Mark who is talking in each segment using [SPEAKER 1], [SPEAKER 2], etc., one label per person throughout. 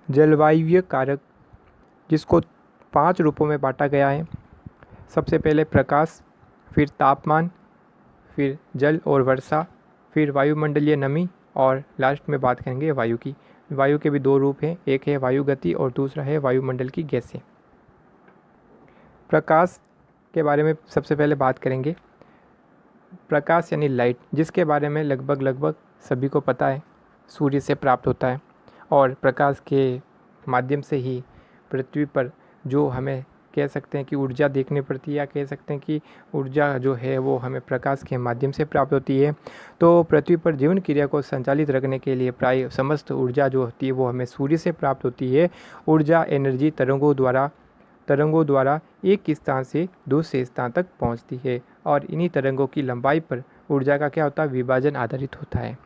[SPEAKER 1] जलवायु कारक, जिसको 5 रूपों में बांटा गया है। सबसे पहले प्रकाश, फिर तापमान, फिर जल और वर्षा, फिर वायुमंडलीय नमी और लास्ट में बात करेंगे वायु की। वायु के भी 2 रूप हैं, एक है वायु गति और दूसरा है वायुमंडल की गैसें। प्रकाश के बारे में सबसे पहले बात करेंगे। प्रकाश यानी लाइट, जिसके बारे में लगभग सभी को पता है, सूर्य से प्राप्त होता है और प्रकाश के माध्यम से ही पृथ्वी पर जो हमें कह सकते हैं कि ऊर्जा देखने पड़ती है, या कह सकते हैं कि ऊर्जा जो है वो हमें प्रकाश के माध्यम से प्राप्त होती है। तो पृथ्वी पर जीवन क्रिया को संचालित रखने के लिए प्राय समस्त ऊर्जा जो होती है वो हमें सूर्य से प्राप्त होती है। ऊर्जा एनर्जी तरंगों द्वारा एक स्थान से दूसरे स्थान तक पहुंचती है और इन्हीं तरंगों की लंबाई पर ऊर्जा का क्या होता है, विभाजन आधारित होता है।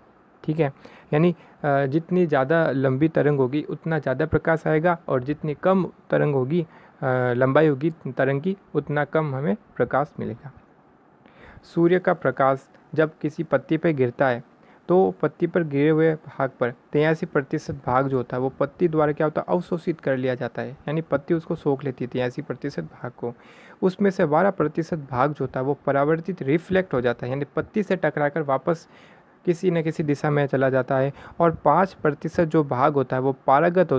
[SPEAKER 1] ठीक है, यानी जितनी ज़्यादा लंबी तरंग होगी उतना ज़्यादा प्रकाश आएगा और जितनी कम तरंग होगी, लंबाई होगी तरंग की, उतना कम हमें प्रकाश मिलेगा। सूर्य का प्रकाश जब किसी पत्ती पर गिरता है तो पत्ती पर गिरे हुए भाग पर 83% भाग जो होता है वो पत्ती द्वारा क्या होता है, अवशोषित कर लिया जाता है, यानी पत्ती उसको सोख लेती है 83% भाग को। उसमें से 12% भाग जो होता है वो परावर्तित रिफ्लेक्ट हो जाता है, यानी पत्ती से टकराकर वापस किसी न किसी दिशा में चला जाता है। और 5% जो भाग होता है वो पारगत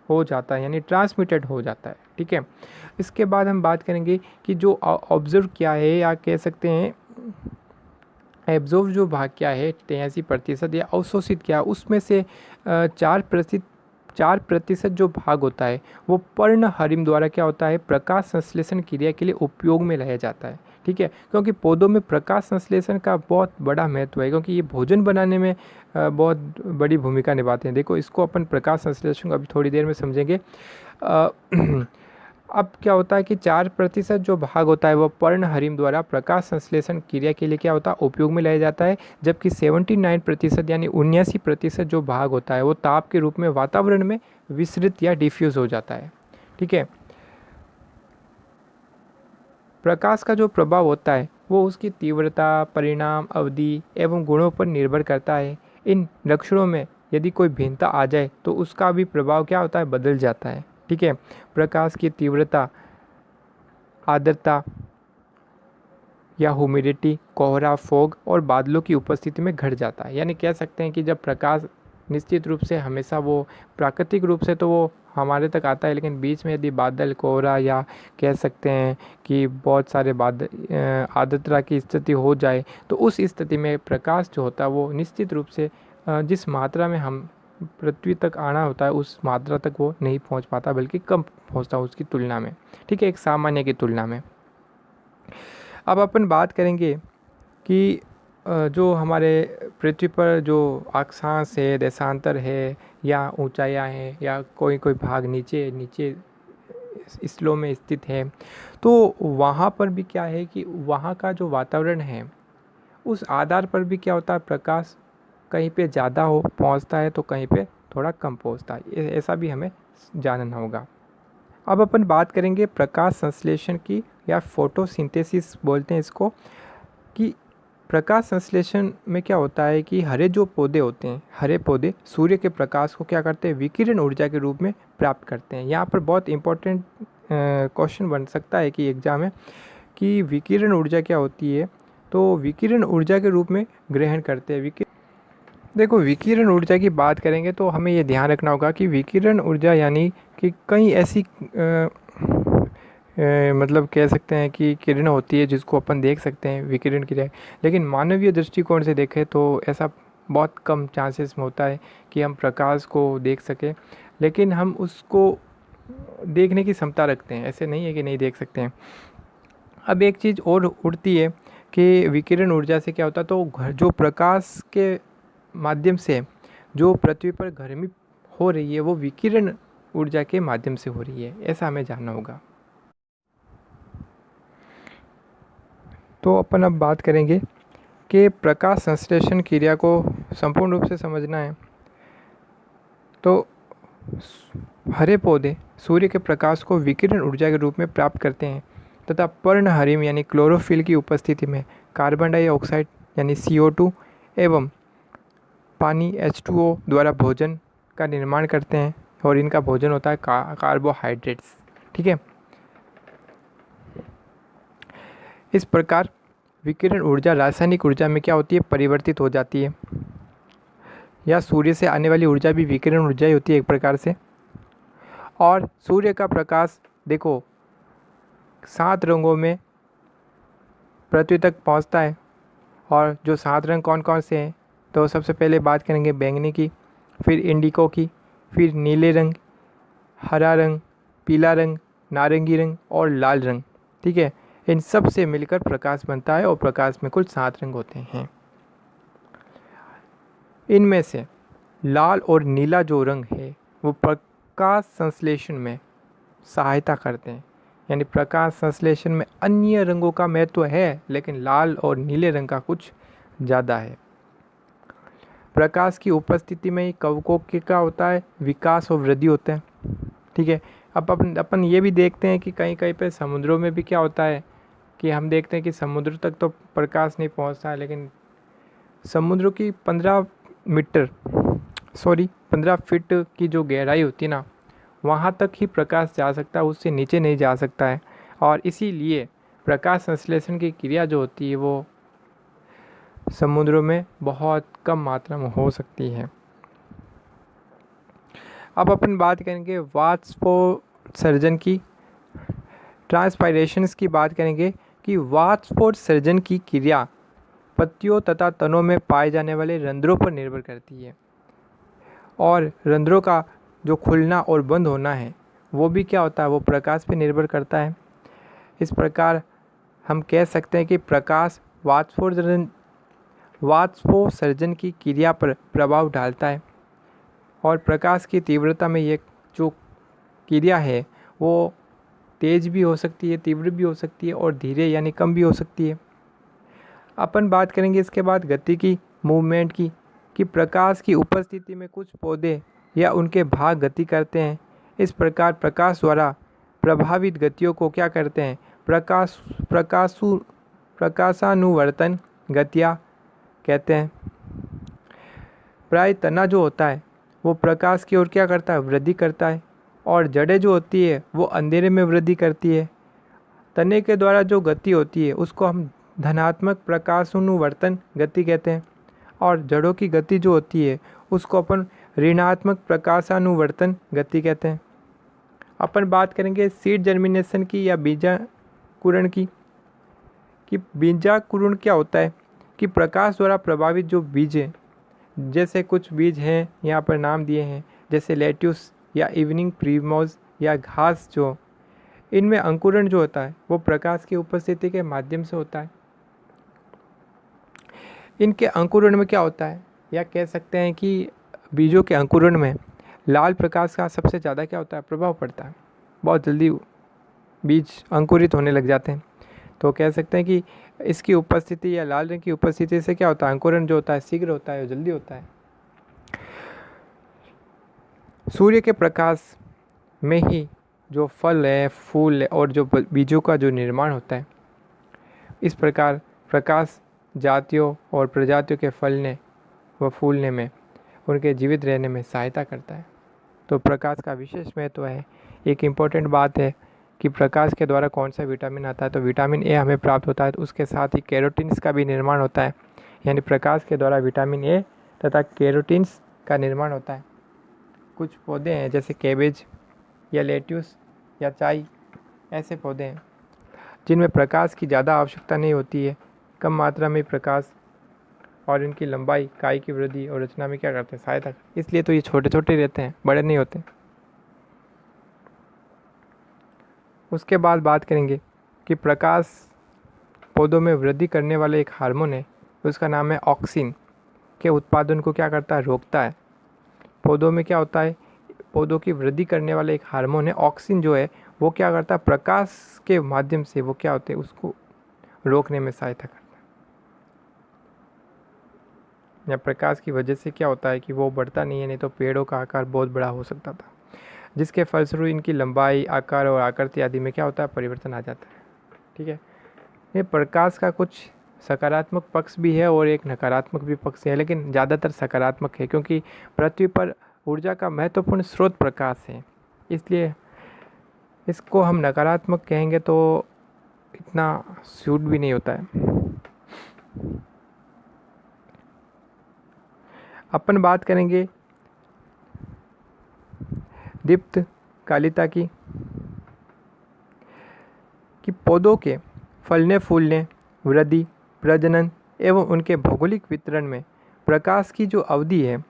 [SPEAKER 1] हो जाता है, यानी ट्रांसमिटेड हो जाता है। ठीक है, इसके बाद हम बात करेंगे कि जो ऑब्जर्व किया है, या कह सकते हैं एब्जॉर्व जो भाग क्या है 83% या अवशोषित किया, उसमें से 4% जो भाग होता है वो पर्णहरिम द्वारा क्या होता है, प्रकाश संश्लेषण क्रिया के लिए उपयोग में लाया जाता है। ठीक है, क्योंकि पौधों में प्रकाश संश्लेषण का बहुत बड़ा महत्व है, क्योंकि ये भोजन बनाने में बहुत बड़ी भूमिका निभाते हैं। देखो, इसको अपन प्रकाश संश्लेषण अभी थोड़ी देर में समझेंगे। अब क्या होता है कि 4% जो भाग होता है वो पर्णहरिम द्वारा प्रकाश संश्लेषण क्रिया के लिए क्या होता है, उपयोग में लाया जाता है, जबकि 79% यानी 79% जो भाग होता है वो ताप के रूप में वातावरण में विसरित या डिफ्यूज हो जाता है। ठीक है, प्रकाश का जो प्रभाव होता है वो उसकी तीव्रता, परिणाम, अवधि एवं गुणों पर निर्भर करता है। इन लक्षणों में यदि कोई भिन्नता आ जाए तो उसका भी प्रभाव क्या होता है, बदल जाता है। ठीक है, प्रकाश की तीव्रता, आर्द्रता या ह्यूमिडिटी, कोहरा, फॉग और बादलों की उपस्थिति में घट जाता है। यानी कह सकते हैं कि जब प्रकाश निश्चित रूप से हमेशा वो प्राकृतिक रूप से तो वो हमारे तक आता है, लेकिन बीच में यदि बादल, कोहरा या कह सकते हैं कि बहुत सारे बादल, आर्द्रता की स्थिति हो जाए तो उस स्थिति में प्रकाश जो होता है वो निश्चित रूप से जिस मात्रा में हम पृथ्वी तक आना होता है उस मात्रा तक वो नहीं पहुंच पाता, बल्कि कम पहुंचता उसकी तुलना में। ठीक है, एक सामान्य की तुलना में। अब अपन बात करेंगे कि जो हमारे पृथ्वी पर जो अक्षांश है, देशांतर है, या ऊंचाइयाँ हैं, या कोई कोई भाग नीचे नीचे स्लो में स्थित है, तो वहाँ पर भी क्या है कि वहाँ का जो वातावरण है उस आधार पर भी क्या होता है, प्रकाश कहीं पे ज़्यादा हो पहुँचता है तो कहीं पे थोड़ा कम पहुँचता है। ऐसा भी हमें जानना होगा। अब अपन बात करेंगे प्रकाश संश्लेषण की, या फोटोसिंथेसिस बोलते हैं इसको, कि प्रकाश संश्लेषण में क्या होता है कि हरे जो पौधे होते हैं, हरे पौधे सूर्य के प्रकाश को क्या करते हैं, विकिरण ऊर्जा के रूप में प्राप्त करते हैं। यहाँ पर बहुत इंपॉर्टेंट क्वेश्चन बन सकता है कि एग्जाम में, कि विकिरण ऊर्जा क्या होती है। तो विकिरण ऊर्जा के रूप में ग्रहण करते हैं। देखो, विकिरण ऊर्जा की बात करेंगे तो हमें ये ध्यान रखना होगा कि विकिरण ऊर्जा यानी कि कई ऐसी मतलब कह सकते हैं कि किरण होती है जिसको अपन देख सकते हैं विकिरण क्रिया, लेकिन मानवीय दृष्टिकोण से देखें तो ऐसा बहुत कम चांसेस में होता है कि हम प्रकाश को देख सकें, लेकिन हम उसको देखने की क्षमता रखते हैं, ऐसे नहीं है कि नहीं देख सकते हैं। अब एक चीज़ और उड़ती है कि विकिरण ऊर्जा से क्या होता है, तो जो प्रकाश के माध्यम से जो पृथ्वी पर गर्मी हो रही है वो विकिरण ऊर्जा के माध्यम से हो रही है, ऐसा हमें जानना होगा। तो अपन अब बात करेंगे कि प्रकाश संश्लेषण क्रिया को संपूर्ण रूप से समझना है तो हरे पौधे सूर्य के प्रकाश को विकिरण ऊर्जा के रूप में प्राप्त करते हैं तथा पर्णहरिम यानी क्लोरोफिल की उपस्थिति में कार्बन डाइऑक्साइड यानी CO2 एवं पानी H2O द्वारा भोजन का निर्माण करते हैं और इनका भोजन होता है कार्बोहाइड्रेट्स। ठीक है, इस प्रकार विकिरण ऊर्जा रासायनिक ऊर्जा में क्या होती है, परिवर्तित हो जाती है। या सूर्य से आने वाली ऊर्जा भी विकिरण ऊर्जा ही होती है एक प्रकार से। और सूर्य का प्रकाश देखो 7 रंगों में पृथ्वी तक पहुंचता है। और जो 7 रंग कौन कौन से हैं, तो सबसे पहले बात करेंगे बैंगनी की, फिर इंडिको की, फिर नीले रंग, हरा रंग, पीला रंग, नारंगी रंग और लाल रंग। ठीक है, इन सब से मिलकर प्रकाश बनता है और प्रकाश में कुल 7 रंग होते हैं। इनमें से लाल और नीला जो रंग है वो प्रकाश संश्लेषण में सहायता करते हैं। यानी प्रकाश संश्लेषण में अन्य रंगों का महत्व है, लेकिन लाल और नीले रंग का कुछ ज़्यादा है। प्रकाश की उपस्थिति में ही कवकों के क्या होता है, विकास और वृद्धि होते हैं। ठीक है, अब अपन ये भी देखते हैं कि कहीं कहीं पे समुद्रों में भी क्या होता है कि हम देखते हैं कि समुद्र तक तो प्रकाश नहीं पहुंचता है, लेकिन समुद्र की 15 फीट की जो गहराई होती है ना, वहाँ तक ही प्रकाश जा सकता है, उससे नीचे नहीं जा सकता है। और इसीलिए प्रकाश संश्लेषण की क्रिया जो होती है वो समुद्रों में बहुत कम मात्रा में हो सकती है। अब अपन बात करेंगे वाष्पोत्सर्जन की, ट्रांसपायरेशंस की बात करेंगे कि वाष्पोत्सर्जन की क्रिया पत्तियों तथा तनों में पाए जाने वाले रंध्रों पर निर्भर करती है। और रंध्रों का जो खुलना और बंद होना है वो भी क्या होता है, वो प्रकाश पर निर्भर करता है। इस प्रकार हम कह सकते हैं कि प्रकाश वाष्पोत्सर्जन की क्रिया पर प्रभाव डालता है। और प्रकाश की तीव्रता में ये जो क्रिया है वो तेज भी हो सकती है, तीव्र भी हो सकती है और धीरे यानी कम भी हो सकती है। अपन बात करेंगे इसके बाद गति की, मूवमेंट की, कि प्रकाश की उपस्थिति में कुछ पौधे या उनके भाग गति करते हैं। इस प्रकार प्रकाश द्वारा प्रभावित गतियों को क्या करते हैं, प्रकाशानुवर्तन गतियाँ कहते हैं। प्राय तना जो होता है वो प्रकाश की ओर क्या करता है, वृद्धि करता है। और जड़ें जो होती है वो अंधेरे में वृद्धि करती है। तने के द्वारा जो गति होती है उसको हम धनात्मक प्रकाशानुवर्तन गति कहते हैं। और जड़ों की गति जो होती है उसको अपन ऋणात्मक प्रकाशानुवर्तन गति कहते हैं। अपन बात करेंगे सीड जर्मिनेशन की या बीजाकुरण की, कि बीजाकुरण क्या होता है, कि प्रकाश द्वारा प्रभावित जो बीज हैं, जैसे कुछ बीज हैं यहाँ पर नाम दिए हैं, जैसे लेट्यूस या इवनिंग प्रीमोज या घास, जो इनमें अंकुरण जो होता है वो प्रकाश की उपस्थिति के माध्यम से होता है। इनके अंकुरण में क्या होता है, या कह सकते हैं कि बीजों के अंकुरण में लाल प्रकाश का सबसे ज़्यादा क्या होता है, प्रभाव पड़ता है। बहुत जल्दी बीज अंकुरित होने लग जाते हैं। तो कह सकते हैं कि इसकी उपस्थिति या लाल रंग की उपस्थिति से क्या होता है, अंकुरण जो होता है शीघ्र होता है और जल्दी होता है। सूर्य के प्रकाश में ही जो फल है, फूल है और जो बीजों का जो निर्माण होता है। इस प्रकार प्रकाश जातियों और प्रजातियों के फलने व फूलने में, उनके जीवित रहने में सहायता करता है। तो प्रकाश का विशेष महत्व है। एक इम्पॉर्टेंट बात है कि प्रकाश के द्वारा कौन सा विटामिन आता है, तो विटामिन ए हमें प्राप्त होता है। तो उसके साथ ही कैरोटीन्स का भी निर्माण होता है, यानी प्रकाश के द्वारा विटामिन ए तथा कैरोटीन्स का निर्माण होता है। कुछ पौधे हैं जैसे कैबेज या लेट्यूस या चाय, ऐसे पौधे हैं जिनमें प्रकाश की ज़्यादा आवश्यकता नहीं होती है, कम मात्रा में प्रकाश, और इनकी लंबाई, काई की वृद्धि और रचना में क्या करते हैं, सहायता। इसलिए तो ये छोटे छोटे रहते हैं, बड़े नहीं होते। उसके बाद बात करेंगे कि प्रकाश पौधों में वृद्धि करने वाला एक हार्मोन है, उसका नाम है ऑक्सिन, के उत्पादन को क्या करता है, रोकता है। पौधों में क्या होता है, पौधों की वृद्धि करने वाला एक हार्मोन है ऑक्सिन, जो है वो क्या करता है, प्रकाश के माध्यम से वो क्या होते हैं, उसको रोकने में सहायता करता है। या प्रकाश की वजह से क्या होता है कि वो बढ़ता नहीं है, नहीं तो पेड़ों का आकार बहुत बड़ा हो सकता था, जिसके फलस्वरूप इनकी लंबाई, आकार और आकृति आदि में क्या होता है, परिवर्तन आ जाता है। ठीक है, ये प्रकाश का कुछ सकारात्मक पक्ष भी है और एक नकारात्मक भी पक्ष है, लेकिन ज़्यादातर सकारात्मक है, क्योंकि पृथ्वी पर ऊर्जा का महत्वपूर्ण स्रोत प्रकाश है, इसलिए इसको हम नकारात्मक कहेंगे तो इतना सूट भी नहीं होता है। अपन बात करेंगे दीप्त कालिता की, कि पौधों के फलने फूलने, वृद्धि, प्रजनन एवं उनके भौगोलिक वितरण में प्रकाश की जो अवधि है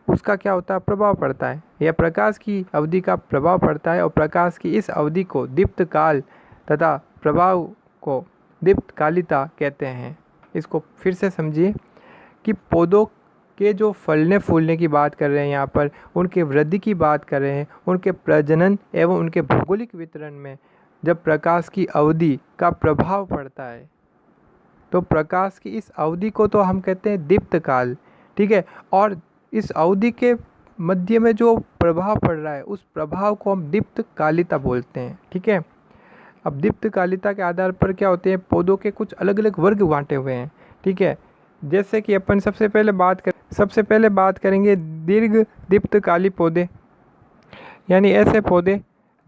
[SPEAKER 1] उसका क्या होता है, प्रभाव पड़ता है, या प्रकाश की अवधि का प्रभाव पड़ता है। और प्रकाश की इस अवधि को दीप्त काल तथा प्रभाव को दीप्त कालिता कहते हैं। इसको फिर से समझिए कि पौधों के जो फलने फूलने की बात कर रहे हैं यहाँ पर, उनके वृद्धि की बात कर रहे हैं, उनके प्रजनन एवं उनके भौगोलिक वितरण में जब प्रकाश की अवधि का प्रभाव पड़ता है तो प्रकाश की इस अवधि को तो हम कहते हैं दीप्त काल, ठीक है। और इस अवधि के मध्य में जो प्रभाव पड़ रहा है उस प्रभाव को हम दीप्त कालिता बोलते हैं, ठीक है। अब दीप्त कालिता के आधार पर क्या होते हैं, पौधों के कुछ अलग अलग वर्ग बांटे हुए हैं, ठीक है। जैसे कि अपन सबसे पहले बात करेंगे दीर्घ दीप्त काली पौधे, यानी ऐसे पौधे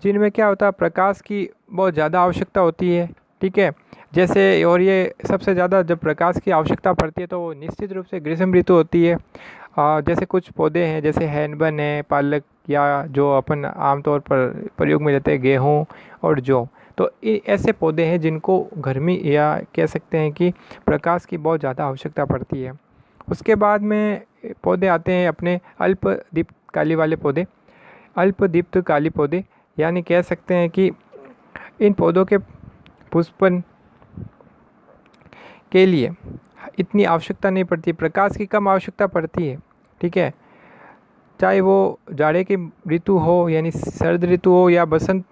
[SPEAKER 1] जिनमें क्या होता है, प्रकाश की बहुत ज़्यादा आवश्यकता होती है, ठीक है। जैसे, और ये सबसे ज़्यादा जब प्रकाश की आवश्यकता पड़ती है तो वो निश्चित रूप से ग्रीष्म ऋतु होती है। जैसे कुछ पौधे हैं जैसे हैनबन है, पालक, या जो अपन आमतौर पर प्रयोग में लेते हैं गेहूँ और जौ, तो ऐसे पौधे हैं जिनको गर्मी या कह सकते हैं कि प्रकाश की बहुत ज़्यादा आवश्यकता पड़ती है। उसके बाद में पौधे आते हैं अपने अल्प दीप्त काली वाले पौधे, अल्प दीप्त काली पौधे, यानी कह सकते हैं कि इन पौधों के पुष्पन के लिए इतनी आवश्यकता नहीं पड़ती, प्रकाश की कम आवश्यकता पड़ती है, ठीक है। चाहे वो जाड़े की ऋतु हो यानी सर्द ऋतु हो या बसंत,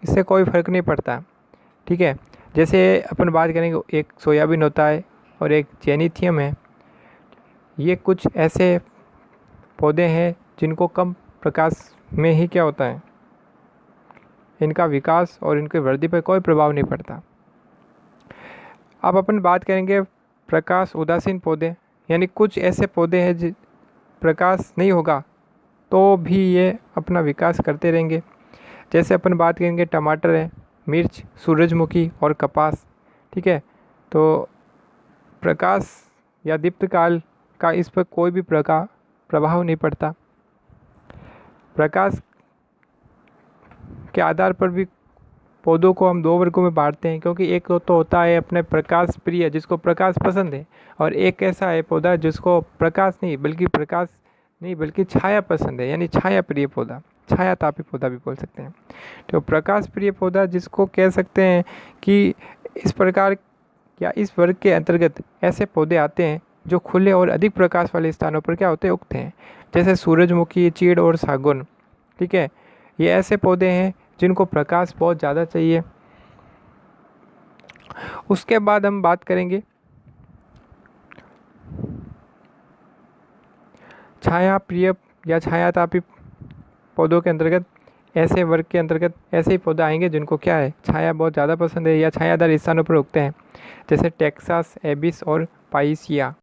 [SPEAKER 1] इससे कोई फ़र्क नहीं पड़ता, ठीक है। जैसे अपन बात करेंगे, एक सोयाबीन होता है और एक जेनिथियम है, ये कुछ ऐसे पौधे हैं जिनको कम प्रकाश में ही क्या होता है, इनका विकास और इनके वृद्धि पर कोई प्रभाव नहीं पड़ता। अब अपन बात करेंगे प्रकाश उदासीन पौधे, यानी कुछ ऐसे पौधे हैं प्रकाश नहीं होगा तो भी ये अपना विकास करते रहेंगे। जैसे अपन बात करेंगे टमाटर है, मिर्च, सूरजमुखी और कपास, ठीक है। तो प्रकाश या दीप्त काल का इस पर कोई भी प्रभाव नहीं पड़ता। प्रकाश के आधार पर भी पौधों को हम दो वर्गों में बांटते हैं, क्योंकि एक तो होता है अपने प्रकाश प्रिय जिसको प्रकाश पसंद है, और एक ऐसा है पौधा जिसको प्रकाश नहीं बल्कि छाया पसंद है, यानी छाया प्रिय पौधा, छाया तापी पौधा भी बोल सकते हैं। तो प्रकाश प्रिय पौधा जिसको कह सकते हैं कि इस प्रकार या इस वर्ग के अंतर्गत ऐसे पौधे आते हैं जो खुले और अधिक प्रकाश वाले स्थानों पर क्या होते हैं, उगते हैं। जैसे सूरजमुखी, चीड़ और सागौन, ठीक है। ये ऐसे पौधे हैं जिनको प्रकाश बहुत ज़्यादा चाहिए। उसके बाद हम बात करेंगे छाया प्रिय या छायातापी पौधों के अंतर्गत, ऐसे वर्ग के अंतर्गत ऐसे ही पौधे आएंगे जिनको क्या है, छाया बहुत ज़्यादा पसंद है या छायादार स्थानों पर उगते हैं, जैसे टेक्सास, एबिस और पाइसिया।